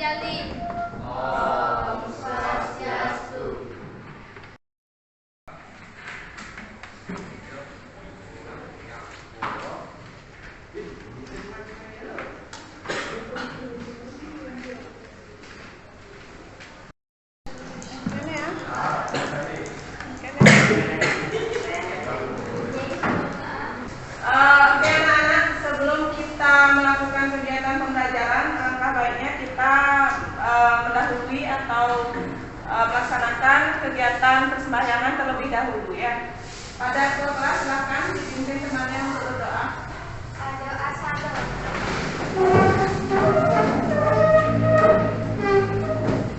Jalin. Om Swastiastu. Oke anak-anak, sebelum kita melakukan kegiatan pembelajaran, alangkah baiknya kita mendahului atau melaksanakan kegiatan persembahyangan terlebih dahulu ya. Pada kelas silakan dipimpin temannya untuk berdoa. Doa satu.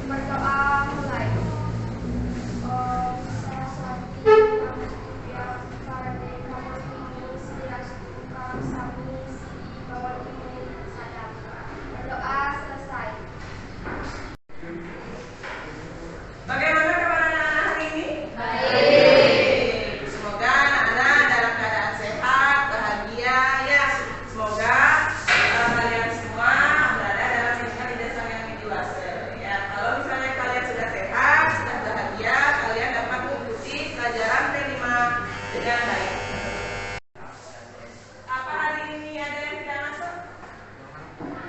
Berdoa mulai. Om Saraswati Namo Bhagavate Namo Swastiastu Kang Sami Si Bawati Sadam. Berdoa selesai. Bagaimana kabar anak-anak hari ini? Baik. Semoga anak-anak dalam keadaan sehat, bahagia ya. Semoga kalian semua berada dalam lingkungan di desa yang dewasa ya. Kalau misalnya kalian sudah sehat, sudah bahagia, kalian dapat mengikuti pelajaran P5 dengan baik. Apa hari ini ada yang tidak masuk?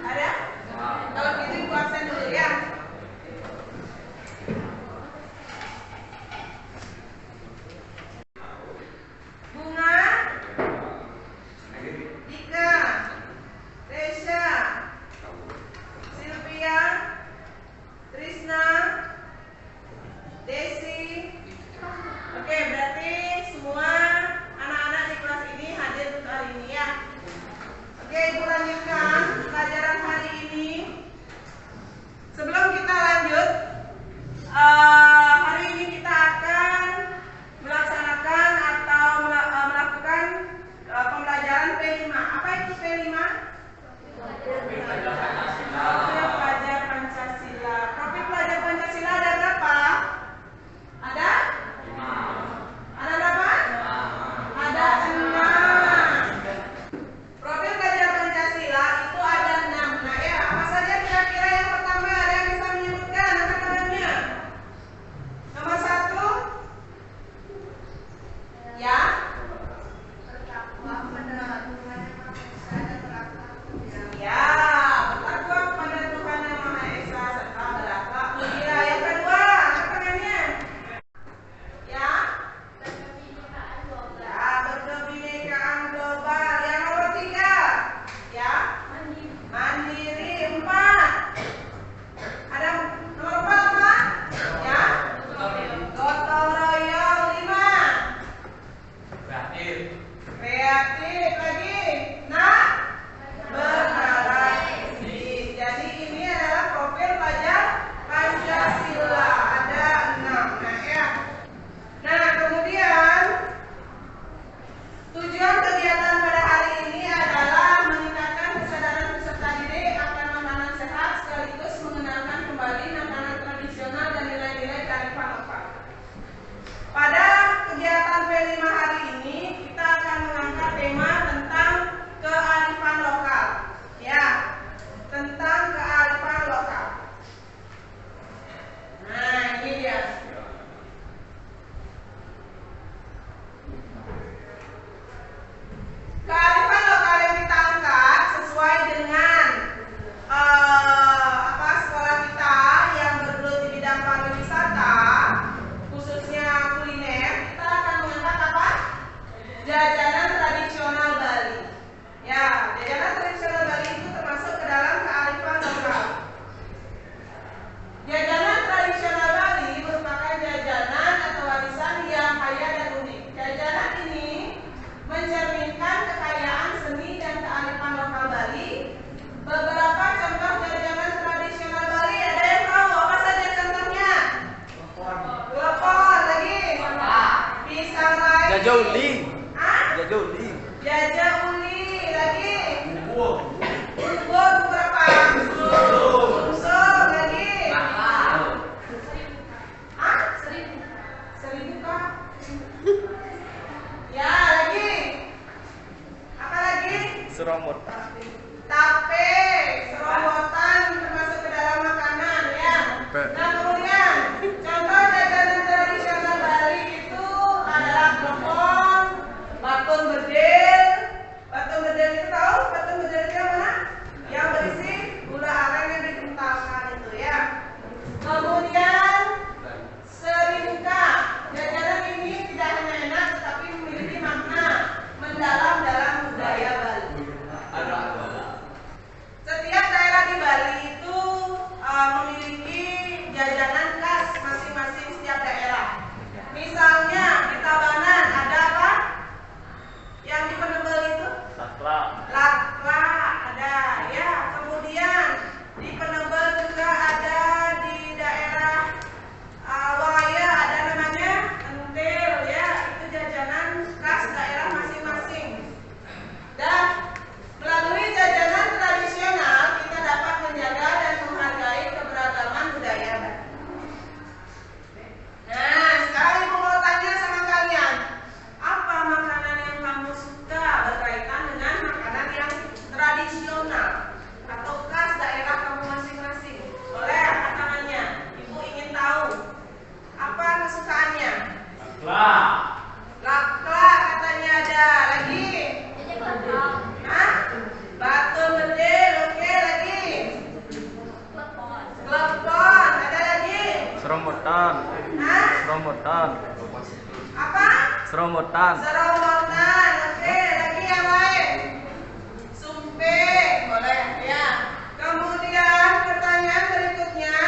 Ada? Kalau gitu ibu absen dulu ya. Bunga, Dika, Resya, Sylvia, Trisna, Desi. Oke, berarti semua anak-anak di kelas ini hadir untuk hari ini ya. Oke, ibu lanjutkan pelajaran hari ini. Sebelum kita lanjut, hari ini kita akan melaksanakan atau melakukan pembelajaran P5. Apa itu P5? Profil pelajar Pancasila. Profil pelajar Pancasila ada berapa? Ada? Ada berapa? Ada 6. Profil pelajar Pancasila itu ada 6. Nah ya, apa saja kira-kira yang pertama ada yang bisa menyebutkan anak-anaknya? Nomor 1. Ya. Ya, bertakwa kepada Tuhan Yang Maha Esa serta berakhlak mulia. Yang kedua, angkat tangannya. Ya. Ya, berkebinekaan global. Yang nomor 3. Ya. Mandiri. 4. Ada nomor 4 apa? Ya. Gotong royong. 5. Kreatif lagi. Nah, berkreasi. Jadi ini adalah profil pelajar Pancasila. Ada 6. Nah ya. Nah kemudian tujuan kegiatan pada hari ini adalah meningkatkan kesadaran peserta didik akan makanan sehat sekaligus mengenalkan kembali makanan tradisional dan nilai-nilai kearifan lokal. Pada kegiatan P5 hari ini kita akan mengangkat tema tentang kearifan lokal. Ya, tentang kearifan lokal. Nah, ini dia. Kearifan lokal yang kita angkat sesuai dengan sekolah kita yang bergelut di bidang pariwisata, khususnya kuliner. Kita akan mengangkat apa? Jajanan tradisional Bali. Ya, jajanan tradisional Bali itu termasuk ke dalam kearifan lokal. Jajanan tradisional Bali merupakan jajanan atau warisan yang kaya dan unik. Jajanan ini mencerminkan kekayaan seni dan kearifan lokal Bali. Beberapa contoh jajanan tradisional Bali, ada yang tahu apa saja contohnya? Telepon lagi. Pisang lagi. Jajah uli. Hah? Jajah uli. Jajah uli lagi. Bubur. Bubur berapa? Sumsum lagi. Hah? 1.000 kah? Ya lagi. Apa lagi? Seromot. Tape, serobotan termasuk ke dalam makanan Nah, kemudian contoh jajanan tradisional Bali itu adalah klepon, batun bedil. Batun bedil itu tahu? Batun bedil itu yang mana? Yang berisi gula aren yang dikentalkan itu ya. Kemudian seringka. Jajanan ini tidak hanya enak tetapi memiliki makna mendalam dalam budaya Bali. Setiap daerah di Bali itu memiliki jajanan khas masing-masing setiap daerah. Misalnya di Tabanan ada apa? Yang di Penebel itu? Lakla ada ya. Kemudian di Penebel juga ada di daerah Waya ada namanya entil ya. Itu jajanan khas daerah masing-masing. Dan melalui jajanan tradisional kita dapat menjaga dan menghargai keberagaman budaya Bali. Nah, sekarang ibu mau tanya sama kalian, apa makanan yang kamu suka berkaitan dengan makanan yang tradisional atau khas daerah kamu masing-masing? Boleh angkat tangannya. Ibu ingin tahu apa kesukaannya. Lakla katanya ada. Lagi? Hah? Batun bedil, oke lagi. Klepon, ada lagi? Seromotan. Hah? Seromotan. Apa? Seromotan. Seromotan, oke lagi yang lain? Sumpit, boleh ya. Kemudian pertanyaan berikutnya,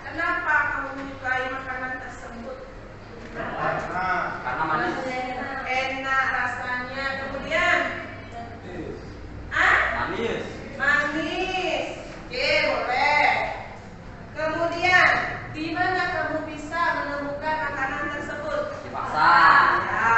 kenapa kamu menyukai makanan tersebut? Karena manis. Enak rasanya. Kemudian, Manis. manis. Oke, boleh. Kemudian, di mana kamu bisa menemukan makanan tersebut? Di pasar. Ya,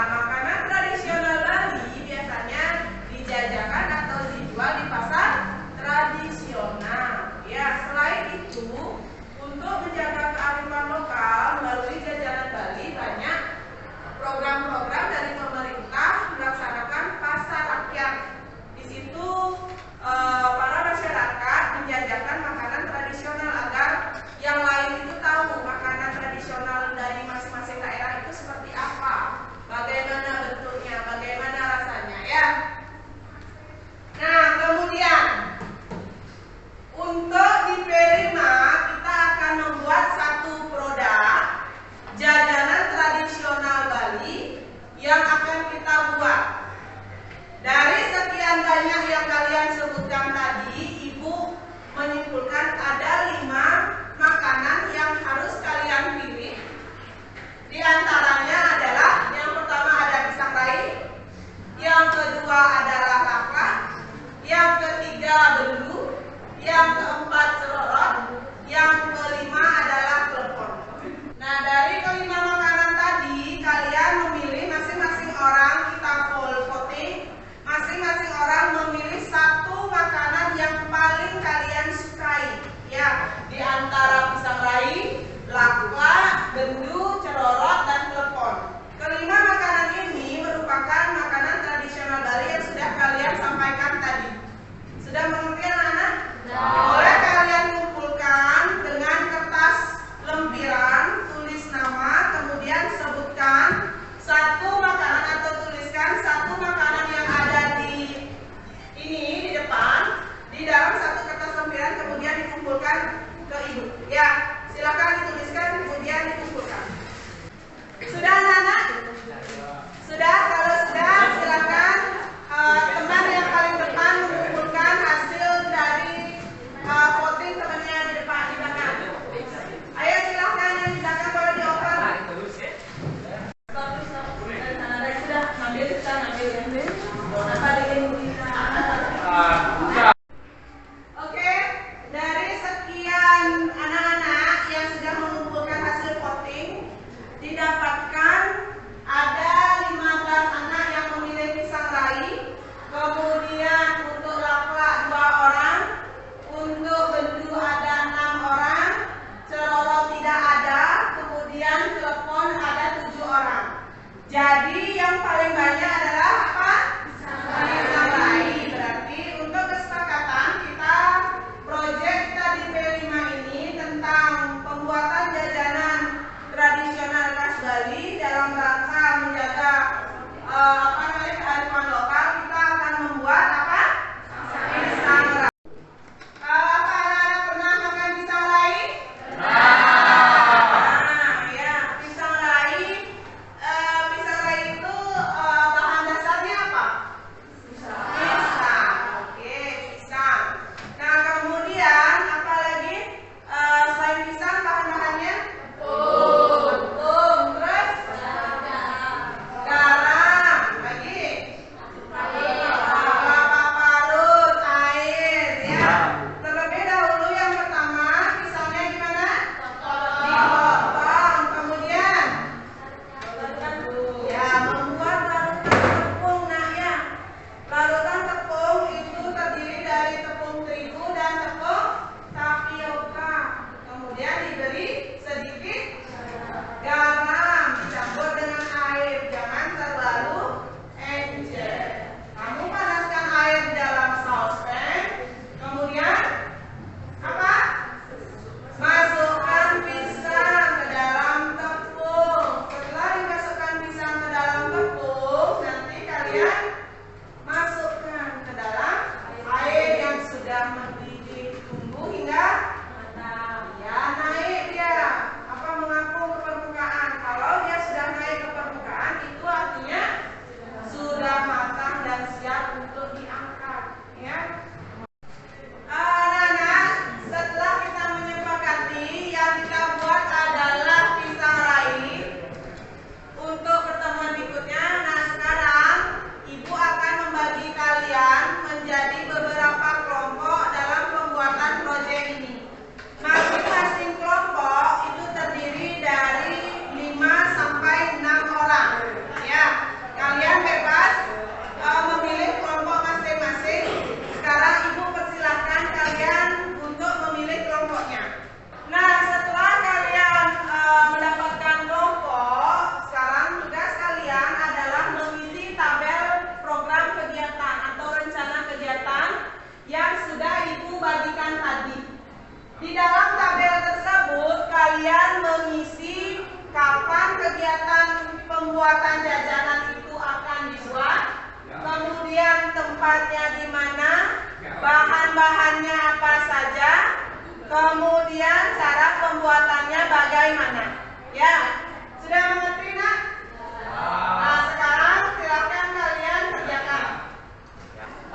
bahannya apa saja, kemudian cara pembuatannya bagaimana. Ya, sudah mengerti nak? Nah, sekarang silakan kalian kerjakan.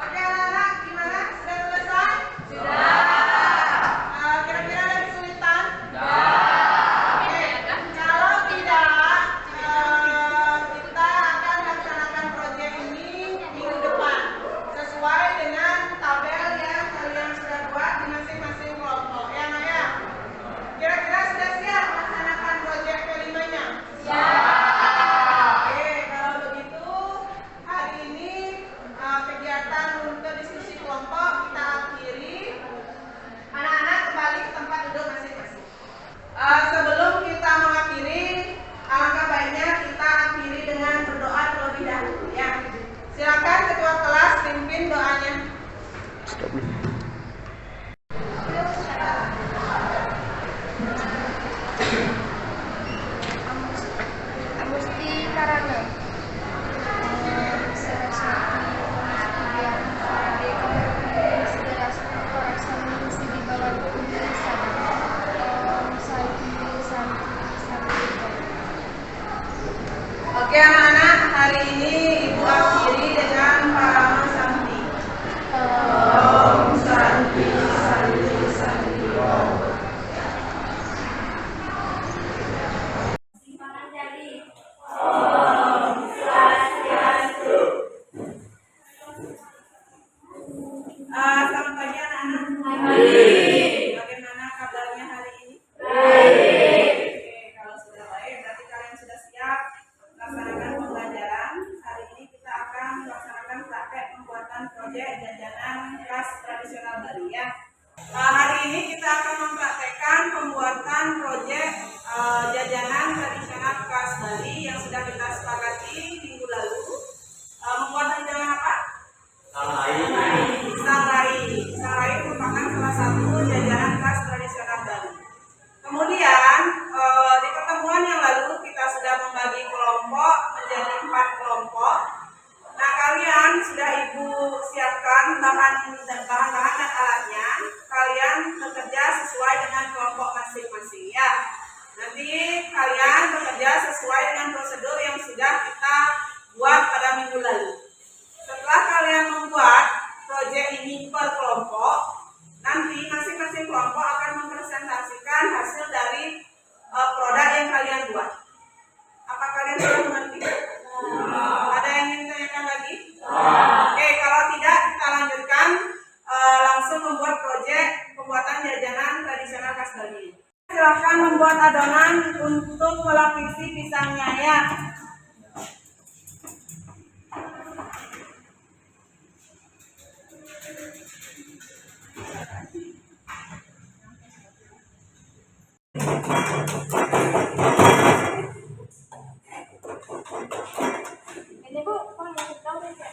Oke anak-anak, gimana? Sudah selesai? Sudah. Kira-kira ada kesulitan? Oke, kalau tidak, kita akan laksanakan proyek ini minggu depan sesuai dengan tabel yang kalian sudah buat di masing-masing kelompok. Ya, Nak ya? Kira-kira sudah siap melaksanakan proyek kelimanya? Oke, kalau begitu hari ini kegiatan untuk diskusi kelompok kita akhiri. Anak-anak kembali ke tempat duduk masing-masing. Sebelum kita mengakhiri, alangkah baiknya kita akhiri dengan berdoa terlebih dahulu ya. Silakan ketua kelas pimpin doanya. Agusti Karana. Saraswati Studian Parade Inspirasi Koraksani Sidi Bawah Tulisan Om Santi Santi Santi. Oke anak-anak, hari ini Ibu akhiri dengan Parama Santi. Om Santi Santi Santi. Selamat pagi anak-anak. Bagaimana kabarnya hari ini? Oke, kalau sudah baik berarti kalian sudah siap melaksanakan pembelajaran. Hari ini kita akan melaksanakan praktek pembuatan proyek jajanan khas tradisional Bali ya. Hari ini kita akan mempraktekkan pembuatan proyek jajanan tradisional khas Bali yang sudah kita sepakati minggu lalu. Membuat jajanan apa? Sangrai merupakan salah satu jajanan khas tradisional Bali. Kemudian di pertemuan yang lalu kita sudah membagi kelompok menjadi 4 kelompok. Nah, kalian sudah Ibu siapkan bahan dan alatnya. Kalian bekerja sesuai dengan kelompok masing-masing ya. Nanti kalian bekerja sesuai dengan prosedur yang sudah kita buat pada minggu lalu. Setelah kalian membuat proyek ini per kelompok, nanti masing-masing kelompok akan mempresentasikan hasil dari produk yang kalian buat. Apa kalian sudah mengerti? Ada yang ingin ditanyakan lagi? Oke, kalau tidak kita lanjutkan langsung membuat proyek pembuatan jajanan tradisional khas Bali. Silakan membuat adonan untuk melapisi pisangnya ya. Ini Bu, kok yang tahu ya?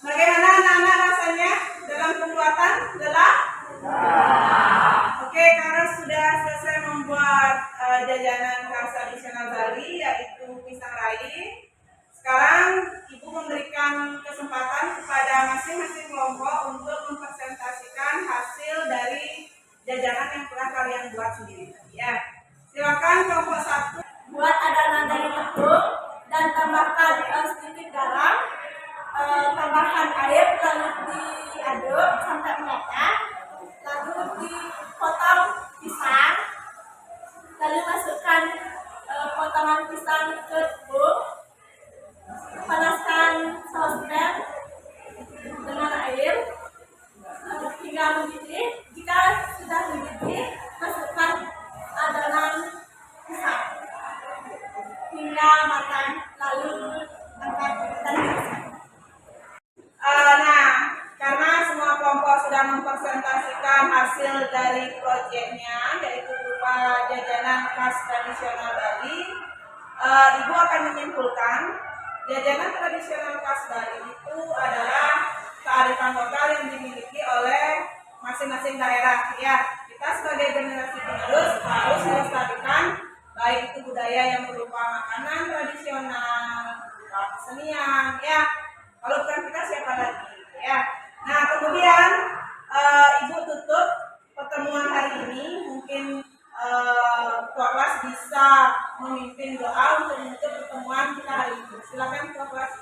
Bagaimana anak-anak rasanya dalam pembuatan gelas? Oke, karena sudah selesai membuat jajanan khas tradisional Bali yaitu pisang rai. Sekarang Ibu memberikan kesempatan kepada masing-masing kelompok untuk mempresentasikan hasil dari jajanan yang telah kalian buat sendiri. Ya, silakan kelompok 1. Buat adonan dari tepung dan tambahkan sedikit garam, tambahkan air, lalu diaduk sampai merata, lalu dipotong pisang, lalu masukkan tangan pisang ke tepung, panaskan saucepan dengan air hingga mendidih. Jika sudah mendidih, masukkan adonan pisang hingga matang, lalu angkat dan masak. Nah, karena semua kelompok sudah mempresentasikan hasil dari proyeknya, yaitu berupa jajanan khas tradisional Bali, Ibu akan menyimpulkan jajanan tradisional khas Bali itu adalah kearifan lokal yang dimiliki oleh masing-masing daerah. Ya, kita sebagai generasi penerus harus melestarikan baik itu budaya yang berupa makanan tradisional, berupa kesenian, ya. Kalau bukan kita siapa lagi, ya. Nah, kemudian Ibu tutup pertemuan hari ini. Mungkin kelas bisa memimpin doa untuk menutup pertemuan kita hari ini. Silakan kelas.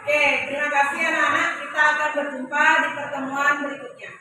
Oke, terima kasih anak-anak. Kita akan berjumpa di pertemuan berikutnya.